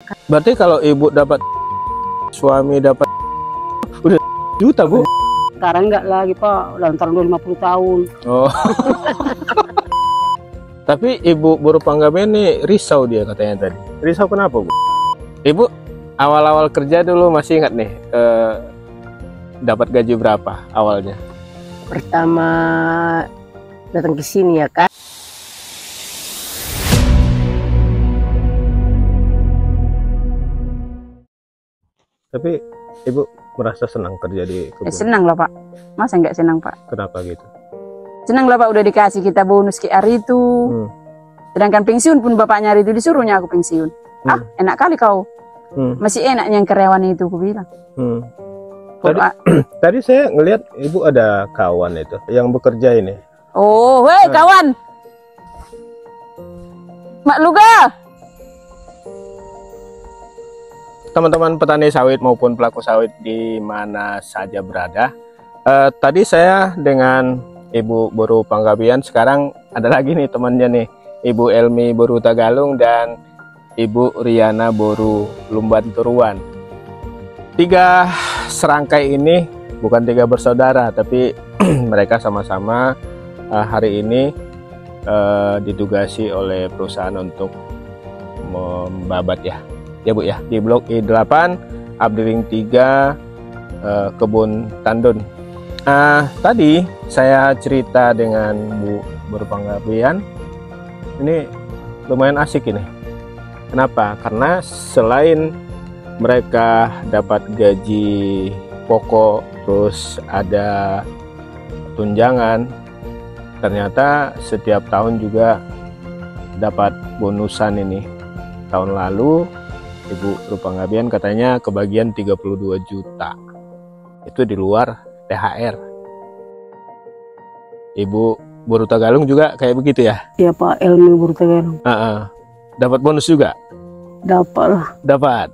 Berarti kalau ibu dapat suami dapat udah juta, Bu. Sekarang enggak lagi, Pak. Udah ntar 50 tahun. Oh. Tapi ibu baru Panggabean nih risau dia katanya tadi. Risau kenapa, Bu? Ibu awal-awal kerja dulu masih ingat nih dapat gaji berapa awalnya? Pertama datang ke sini ya kan. Tapi ibu merasa senang kerja di kebun? Senang lah, Pak. Masa nggak senang, Pak? Kenapa gitu? Senang lah, Pak, udah dikasih kita bonus ke hari itu. Sedangkan pensiun pun bapaknya hari itu disuruhnya aku pensiun. Enak kali kau. Masih enak yang karyawan itu, aku bilang. Tadi saya ngelihat ibu ada kawan itu yang bekerja ini. Oh, weh kawan. Mak Luga. Teman-teman petani sawit maupun pelaku sawit di mana saja berada. Tadi saya dengan Ibu Boru Panggabean, sekarang ada lagi nih temannya nih, Ibu Elmi Boru Tagalung dan Ibu Riana Boru Lumbanturuan. 3 serangkai ini bukan 3 bersaudara, tapi mereka sama-sama hari ini ditugasi oleh perusahaan untuk membabat ya Bu ya, di Blok I8 Abdiring 3 Kebun Tandun. Tadi saya cerita dengan Bu Boru Panggabean, ini lumayan asik ini. Kenapa? Karena selain mereka dapat gaji pokok, terus ada tunjangan, ternyata setiap tahun juga dapat bonusan ini. Tahun lalu Ibu Boru Panggabean katanya kebagian 32 juta. Itu di luar THR. Ibu Boru Tagalung juga kayak begitu ya? Iya, Pak, Elmi Boru Tagalung. Dapat bonus juga? Dapat lah. Dapat.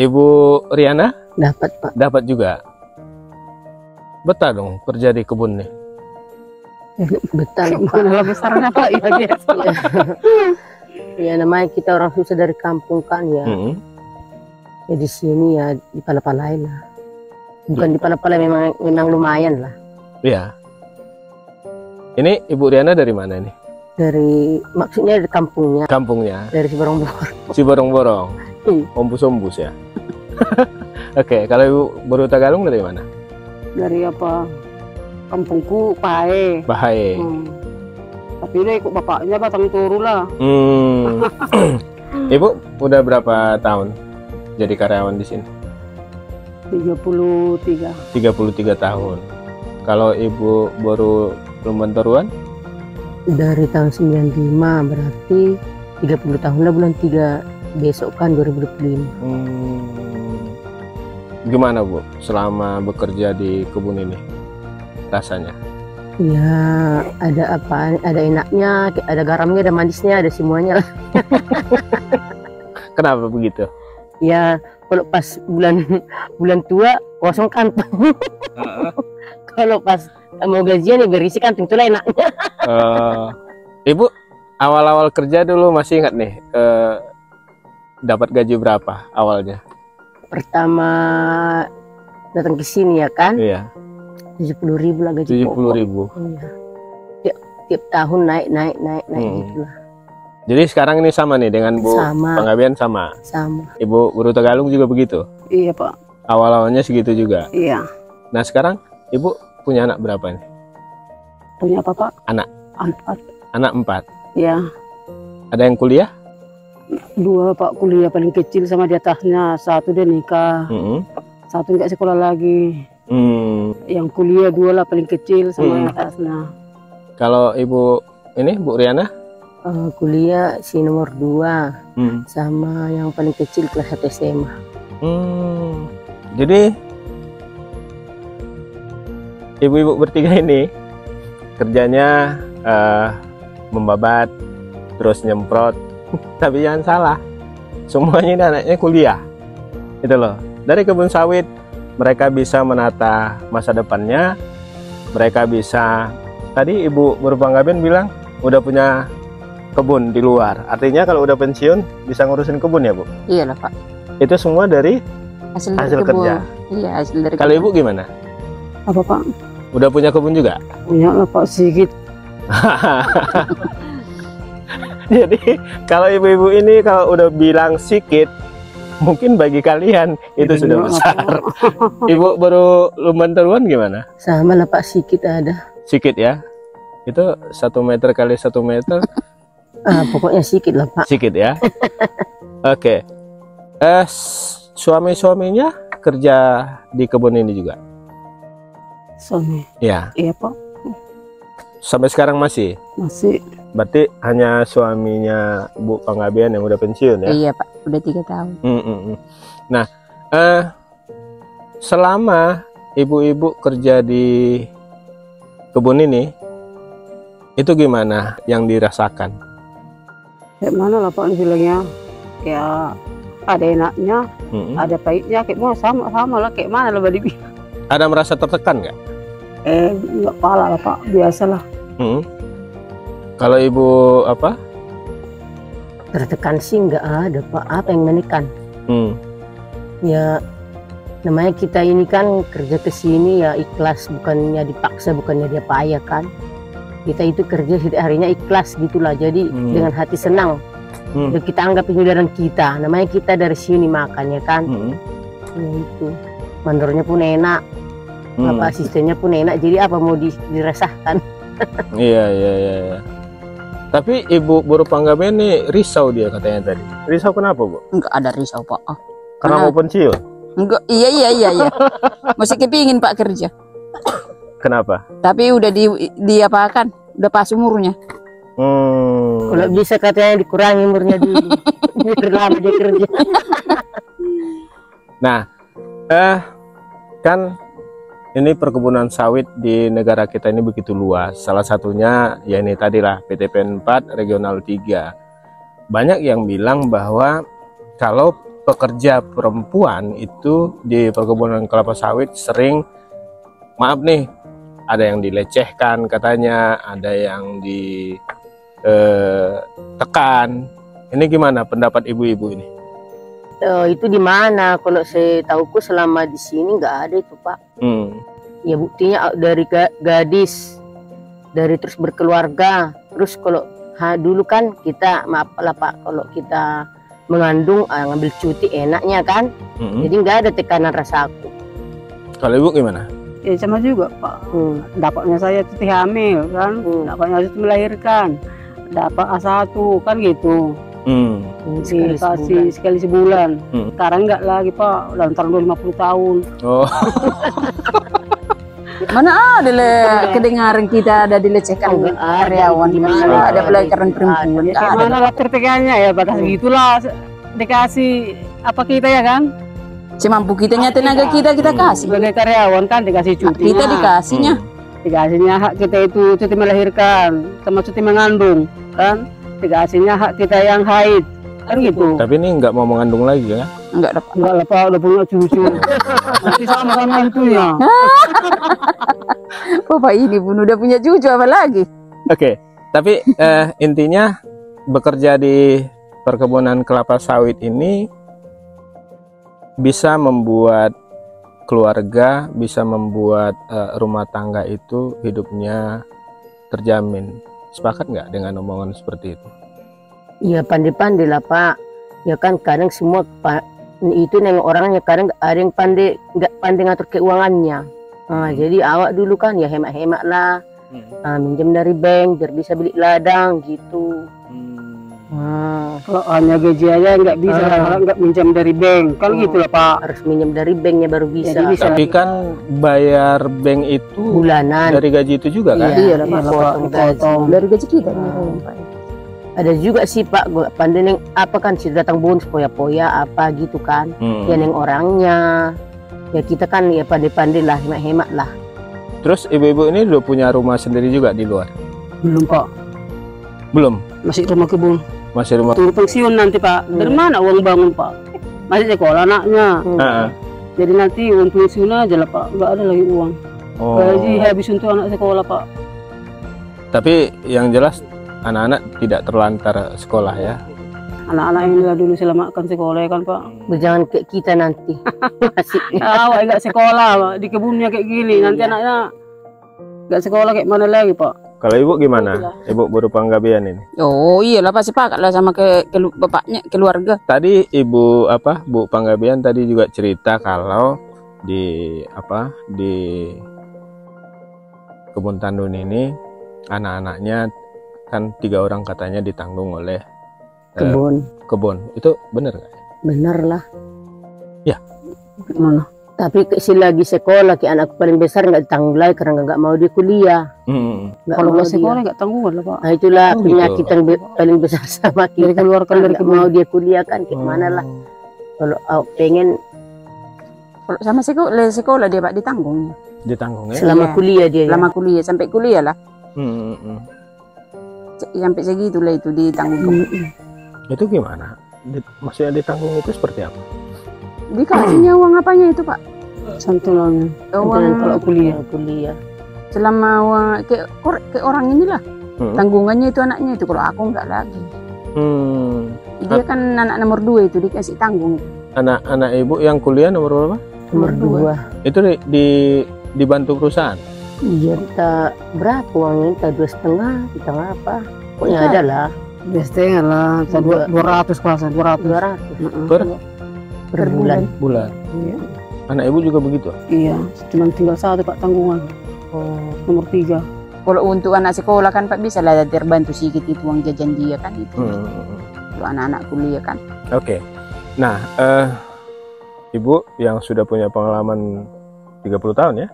Ibu Riana? Dapat, Pak. Dapat juga. Betah dong kerja di kebun nih? Betah, Pak. Besarnya, Pak. Ya, biasa. Ya, namanya kita orang susah dari kampung kan ya. Ya di sini ya dipala-palain lah. Bukan dipala-palain, memang lumayan lah. Iya. Ini Ibu Riana dari mana nih? Maksudnya dari kampungnya. Kampungnya? Dari Ciborong-Borong. Ciborong-Borong. Ombus-ombus ya. Oke, kalau Ibu Boru Tagalung dari mana? Dari apa? Kampungku Pahe. Pahe. Tapi udah ikut bapaknya batang turu lah. Ibu udah berapa tahun jadi karyawan di sini? 33. 33 tahun. Kalau Ibu Boru Lumbanturuan? Dari tahun 95, berarti 30 tahun lah, bulan 3 besok kan 2025. Gimana Bu selama bekerja di kebun ini rasanya? Ya ada apa? Ada enaknya, ada garamnya, ada manisnya, ada semuanya lah. Kenapa begitu? Ya kalau pas bulan tua kosong kantong. Kalau pas mau gajian ya berisi kantong, itulah enaknya. Ibu awal-awal kerja dulu masih ingat nih dapat gaji berapa awalnya? Pertama datang ke sini ya kan? Iya. 70.000 lah gaji pokok. 70.000. Iya. Tiap tahun naik gitu lah. Jadi sekarang ini sama nih dengan Bu Panggabean sama? Sama. Ibu Boru Tagalung juga begitu? Iya, Pak. Awal-awalnya segitu juga? Iya. Nah sekarang Ibu punya anak berapa nih? Punya apa, Pak? Anak? 4. Anak 4? Iya. Ada yang kuliah? 2, Pak, kuliah paling kecil sama di atasnya. 1 dia nikah. 1 nggak sekolah lagi. Yang kuliah 2 lah paling kecil sama yang atasnya. Kalau Ibu ini Bu Riana? Kuliah si nomor 2 sama yang paling kecil kelas 1 SMA. Jadi ibu-ibu bertiga ini kerjanya membabat terus nyemprot. Tapi jangan salah, semuanya ini anaknya kuliah. Itu loh. Dari kebun sawit mereka bisa menata masa depannya. Mereka bisa, tadi Ibu Boru Panggabean bilang udah punya kebun di luar. Artinya kalau udah pensiun bisa ngurusin kebun ya, Bu? Iya lah, Pak. Itu semua dari Hasil kebun. Kerja. Iya, hasil dari Kalau Ibu gimana? Apa Pak? Udah punya kebun juga? Punya lah Pak, sedikit. Jadi kalau ibu-ibu ini kalau udah bilang sikit, mungkin bagi kalian itu sudah besar. Ibu baru lumban teruan gimana? Sama lah Pak, sikit ada. Sikit ya? Itu 1 meter kali 1 meter? Pokoknya sikit lah Pak. Sikit ya? Oke. Suami-suaminya kerja di kebun ini juga? Suami? Ya. Iya Pak. Sampai sekarang masih? Masih. Berarti hanya suaminya Bu Panggabean yang udah pensiun ya? Iya Pak, udah 3 tahun. Nah, selama ibu-ibu kerja di kebun ini, itu gimana yang dirasakan? Kayak mana lah Pak bilangnya? Ya ada enaknya, ada pahitnya, kayak mana sama lah, kayak mana lah Badi. Ada merasa tertekan nggak? Nggak pala lah Pak, biasalah. Kalau Ibu apa? Tertekan sih nggak ada Pak, apa yang menekan? Ya namanya kita ini kan kerja ke sini ya ikhlas, bukannya dipaksa, bukannya dia payah kan. Kita itu kerja setiap harinya ikhlas gitulah, jadi dengan hati senang. Dan kita anggap ini darah kita, namanya kita dari sini makannya kan. Ya itu, mandornya pun enak, apa asistennya pun enak, jadi apa mau dirasakan. Iya. Tapi Ibu Buru Panggabean nih risau dia katanya tadi. Risau kenapa, Bu? Enggak ada risau Pak. Karena mau pensiun? Enggak, iya. Masih kepingin Pak kerja. Kenapa? Tapi udah diapakan, udah pas umurnya. Kalau bisa katanya dikurangi umurnya dulu, biar lama dia kerja. Nah, kan ini perkebunan sawit di negara kita ini begitu luas. Salah satunya ya ini tadilah PTPN 4 Regional 3. Banyak yang bilang bahwa kalau pekerja perempuan itu di perkebunan kelapa sawit sering, maaf nih, ada yang dilecehkan katanya, ada yang ditekan. Ini gimana pendapat ibu-ibu ini? Itu di mana? Kalau saya tahuku selama di sini nggak ada itu Pak. Ya buktinya dari gadis, dari terus berkeluarga, terus kalau dulu kan kita maaf lah Pak, kalau kita mengandung ngambil cuti enaknya kan, jadi nggak ada tekanan rasa aku. Kalau Ibu gimana? Ya sama juga Pak. Dapatnya saya cuti hamil kan, dapatnya cuti melahirkan, dapat A1 kan gitu. Sekali sebulan. Sekarang enggak lagi Pak, dalam tahun 50 tahun. Oh. Mana ada kedengaran kita ada dilecehkan karyawan, ada pelajaran perempuan. Kayak mana lah tertekannya ya, batas gitulah dikasih apa kita ya kan? Semampu kitanya, tenaga kita kasih. Sebagai karyawan kan dikasih cuti. Kita dikasihnya. Dikasihnya hak kita itu cuti melahirkan sama cuti mengandung kan? Dikasihnya hak kita yang haid kan gitu. Tapi ini nggak mau mengandung lagi ya? Enggak lah Pak, udah punya cucu. Nanti sama menantunya. Bapak ini pun udah punya cucu apa lagi? Oke, tapi intinya bekerja di perkebunan kelapa sawit ini bisa membuat keluarga, bisa membuat rumah tangga itu hidupnya terjamin. Sepakat nggak dengan omongan seperti itu? Iya, pandai-pandai lah Pak. Ya kan kadang semua itu nengok orangnya, kadang ada yang nggak pandai ngatur keuangannya. Jadi awak dulu kan ya hemat-hemat lah, minjem dari bank biar bisa beli ladang gitu. Kalau hanya gaji aja nggak bisa, kalau nggak minjem dari bank kan gitu lah Pak. Harus minjem dari banknya baru bisa. Tapi kan bayar bank itu bulanan dari gaji itu juga kan? Iya lah Pak, dari gaji kita. Ada juga sih Pak, gue pandai neng apa kan sih datang bonus poya-poya apa gitu kan, ya neng orangnya, ya kita kan ya pandai-pandai lah, hemat-hemat lah. Terus ibu-ibu ini udah punya rumah sendiri juga di luar? Belum Pak. Belum? Masih rumah kebun. Masih rumah. Tunggu pensiun nanti Pak. Dari mana uang bangun Pak? Masih sekolah anaknya. Jadi nanti uang pensiun aja lah Pak, nggak ada lagi uang. Gaji habis untuk anak sekolah Pak. Tapi yang jelas anak-anak tidak terlantar sekolah ya. Anak-anak yang dulu selamatkan sekolah kan Pak. Jangan kayak kita nanti. Awak nggak sekolah Pak, di kebunnya kayak gini. Nanti anaknya nggak sekolah kayak mana lagi Pak. Kalau ibu gimana? Ibu baru Panggabean ini. Oh iyalah pasti sepakat lah sama bapaknya, keluarga. Tadi ibu Bu Panggabean tadi juga cerita kalau di Kebun Tandun ini anak-anaknya kan 3 orang katanya ditanggung oleh kebun. Itu bener nggak? Bener lah. Ya. Mana? Tapi selagi sekolah, anakku paling besar nggak ditanggung lagi karena nggak mau dia kuliah. Kalau nggak sekolah nggak tanggungan lah Pak. Nah, itulah penyakit yang paling besar sama kita. Dikeluarkan dari mau dia kuliah kan, gimana lah. Kalau pengen sama sekolah dia Pak ditanggung. Ditanggung ya? Selama kuliah dia. Selama kuliah sampai kuliah lah. Sampai segitulah itu ditanggung. Itu gimana? Maksudnya ditanggung itu seperti apa? Dikasihnya uang apanya itu Pak? Santunan. Uang Kalau kuliah. Selama ke orang inilah. Tanggungannya itu anaknya itu, kalau aku enggak lagi. Dia kan anak nomor 2 itu dikasih tanggung. Anak ibu yang kuliah nomor berapa? Nomor 2. Itu dibantu perusahaan? Iya, kita berapa uangnya? Kita 2,5, kita apa? Pokoknya ada lah. 2,5 lah, 200 kuasa, 200. Per bulan. Iya. Anak ibu juga begitu? Iya, cuma tinggal 1 Pak tanggungan. Nomor 3. Kalau untuk anak sekolah kan Pak bisa lah terbantu sedikit itu uang jajan dia kan itu. Kalau anak-anak kuliah kan. Oke. Nah, ibu yang sudah punya pengalaman 30 tahun ya?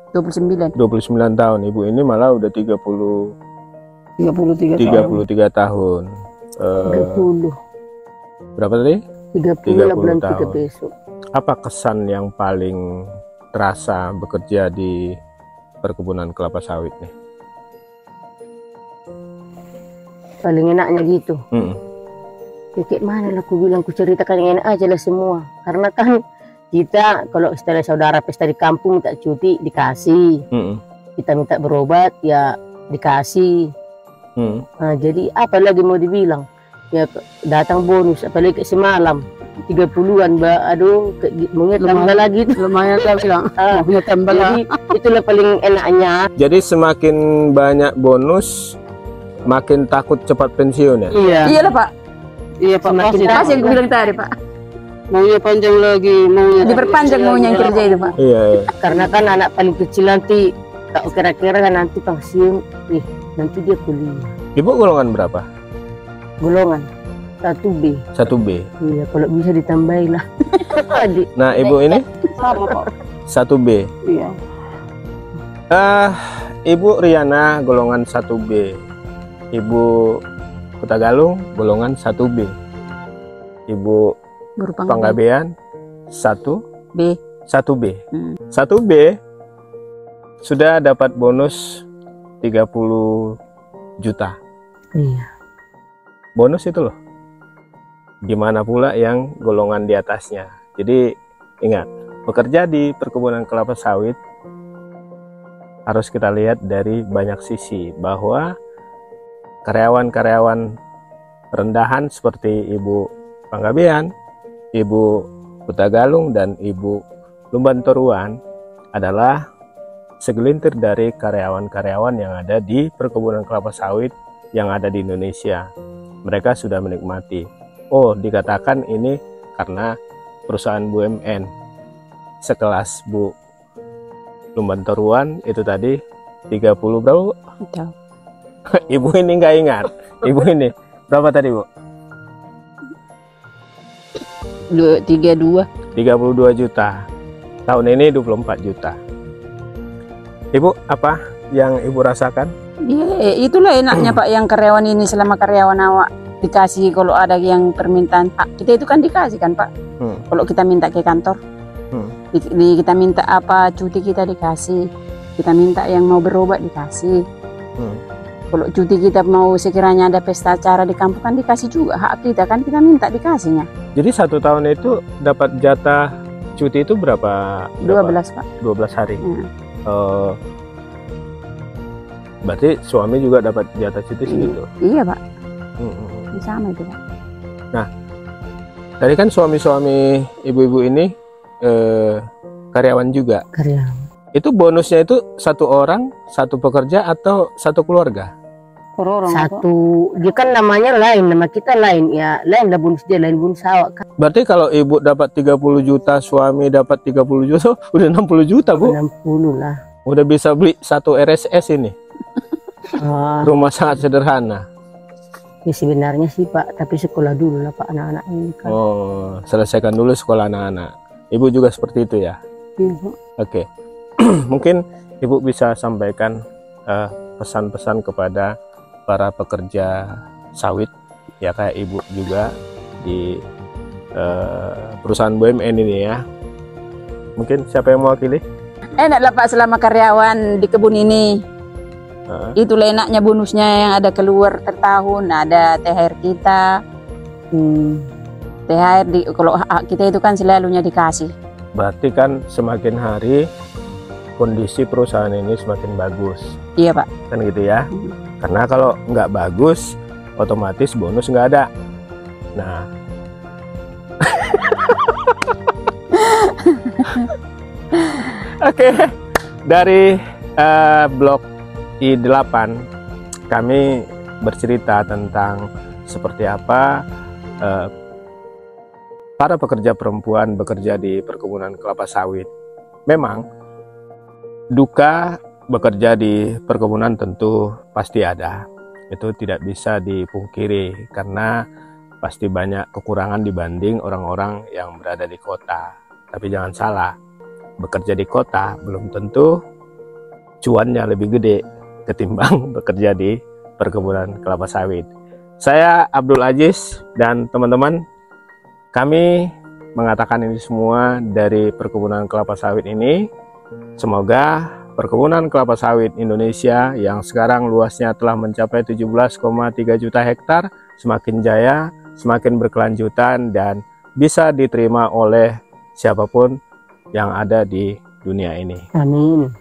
29 tahun. Ibu ini malah udah 33 tahun. 30. Berapa tadi? 30 bulan 3 tahun. besok. Apa kesan yang paling terasa bekerja di perkebunan kelapa sawit nih? Paling enaknya gitu. Ya, kayak mana lah aku bilang, ku ceritakan yang enak aja lah semua. Karena kan kita kalau istilah saudara pesta di kampung minta cuti dikasih. Kita minta berobat ya dikasih. Nah, jadi apa lagi mau dibilang? Ya datang bonus, apalagi kayak semalam 30-an Mbak, aduh maunya tambah lagi itu. Lumayan lah bilang, maunya tambah jadi itulah paling enaknya. Jadi semakin banyak bonus makin takut cepat pensiun ya? Iya. Iyalah Pak. Iya Pak, Semakin Pasti yang bilang tadi Pak. maunya panjang lagi, maunya Diperpanjang maunya yang kerja itu Pak. Iya. Karena kan anak paling kecil nanti tak kira-kira kan nanti pensiun, nanti dia kuliah. Ibu golongan berapa? Golongan 1B. 1B. Iya, kalau bisa ditambahin lah. Nah, ibu ini sama Pak. 1B. Iya. Ibu Riana golongan 1B. Ibu Kutagalung golongan 1B. Ibu Panggabean 1B. 1B sudah dapat bonus 30 juta. Iya. Bonus itu loh. Gimana pula yang golongan di atasnya. Jadi ingat, bekerja di perkebunan kelapa sawit harus kita lihat dari banyak sisi, bahwa karyawan-karyawan rendahan seperti Ibu Panggabean, Ibu Kutagalung, dan Ibu Lumbantoruan adalah segelintir dari karyawan-karyawan yang ada di perkebunan kelapa sawit yang ada di Indonesia. Mereka sudah menikmati. Oh, dikatakan ini karena perusahaan BUMN sekelas Bu Lumbantoruan itu tadi 30 berapa? Betul. Ibu ini nggak ingat. Ibu ini berapa tadi Bu? 32 juta. Tahun ini 24 juta. Ibu, apa yang Ibu rasakan? Ya, itulah enaknya Pak, yang karyawan ini selama karyawan awak dikasih, kalau ada yang permintaan Pak, kita itu kan dikasih kan Pak. Kalau kita minta ke kantor, kita minta apa, cuti kita dikasih. Kita minta yang mau berobat dikasih. Kalau cuti kita mau sekiranya ada pesta acara di kampung kan dikasih juga, hak kita kan, kita minta dikasihnya. Jadi 1 tahun itu dapat jatah cuti itu berapa? 12 Pak. 12 hari. Berarti suami juga dapat jatah situ segitu? Iya Pak, sama itu Pak. Nah, tadi kan suami-suami ibu-ibu ini karyawan juga. Karyawan. Itu bonusnya itu satu orang, satu pekerja atau satu keluarga? Orang Satu, dia kan namanya lain, nama kita lain ya, lain lah bonus dia, lain bonus awak kan. Berarti kalau ibu dapat 30 juta, suami dapat 30 juta, udah 60 juta Bu. 60 lah. Udah bisa beli satu RSS ini. Rumah sangat sederhana. Ya sebenarnya sih Pak, tapi sekolah dulu lah Pak anak-anak ini kan. Oh, selesaikan dulu sekolah anak-anak. Ibu juga seperti itu ya? Iya. Oke. Mungkin Ibu bisa sampaikan pesan-pesan kepada para pekerja sawit, ya kayak Ibu juga di perusahaan BUMN ini ya. Mungkin siapa yang mewakili? Enak lah Pak selama karyawan di kebun ini. Itulah enaknya bonusnya yang ada keluar per tahun, ada THR kita. THR kalau hak kita itu kan selalunya dikasih. Berarti kan semakin hari kondisi perusahaan ini semakin bagus. Iya Pak. Kan gitu ya. Karena kalau nggak bagus, otomatis bonus nggak ada. Nah, oke. Dari blog I8 kami bercerita tentang seperti apa para pekerja perempuan bekerja di perkebunan kelapa sawit. Memang duka bekerja di perkebunan tentu pasti ada, itu tidak bisa dipungkiri karena pasti banyak kekurangan dibanding orang-orang yang berada di kota. Tapi jangan salah, bekerja di kota belum tentu cuannya lebih gede ketimbang bekerja di perkebunan kelapa sawit. Saya Abdul Aziz dan teman-teman, kami mengatakan ini semua dari perkebunan kelapa sawit ini. Semoga perkebunan kelapa sawit Indonesia yang sekarang luasnya telah mencapai 17,3 juta hektar semakin jaya, semakin berkelanjutan dan bisa diterima oleh siapapun yang ada di dunia ini. Amin.